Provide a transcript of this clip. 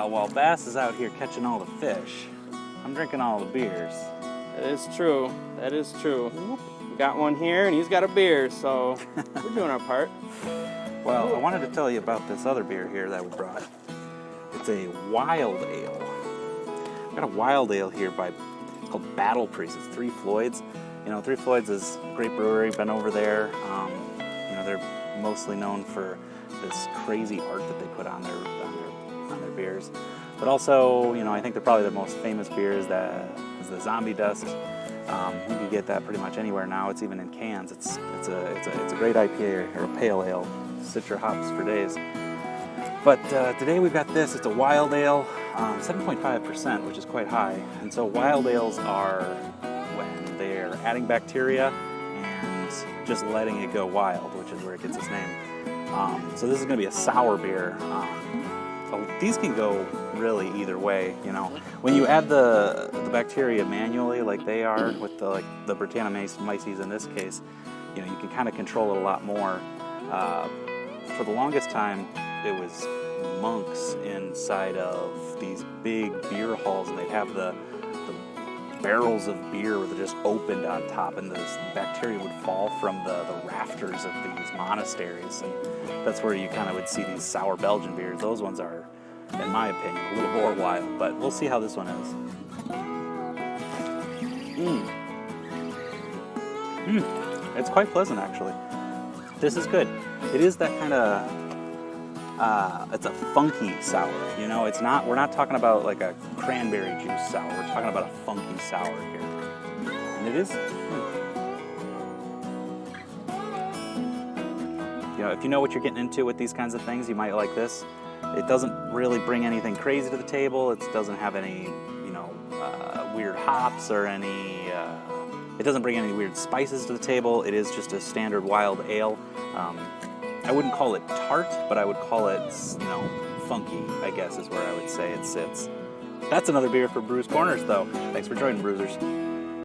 while Bass is out here catching all the fish, I'm drinking all the beers. That is true. That is true. We got one here, and he's got a beer, so we're doing our part. Well, I wanted to tell you about this other beer here that we brought. It's a wild ale. I've got a wild ale here called Battle Priest. It's Three Floyds. You know, Three Floyds is a great brewery. Been over there. You know, they're mostly known for this crazy art that they put on their beers. But also, you know, I think they're probably the most famous beer is the Zombie Dust. You can get that pretty much anywhere now. It's even in cans. It's a great IPA or a pale ale. Sit your hops for days. But today we've got this. It's a wild ale, 7.5%, which is quite high. And so wild ales are when they're adding bacteria and just letting it go wild, which is where it gets its name. So this is going to be a sour beer. These can go really either way, you know. When you add the bacteria manually, like they are with the Brettanomyces in this case, you know, you can kind of control it a lot more. For the longest time, it was monks inside of these big beer halls, and they'd have the barrels of beer that just opened on top, and the bacteria would fall from the rafters of these monasteries, and that's where you kind of would see these sour Belgian beers. Those ones are, in my opinion, a little more wild, but we'll see how this one is. It's quite pleasant, actually. This is good. It is that kind of, it's a funky sour, you know, we're not talking about like a cranberry juice sour, we're talking about a funky sour here. And it is, you know, if you know what you're getting into with these kinds of things, you might like this. It doesn't really bring anything crazy to the table. It doesn't have any, you know, weird hops or any, it doesn't bring any weird spices to the table. It is just a standard wild ale. I wouldn't call it tart, but I would call it, you know, funky, I guess is where I would say it sits. That's another beer for Brews Corners, though. Thanks for joining, Bruisers.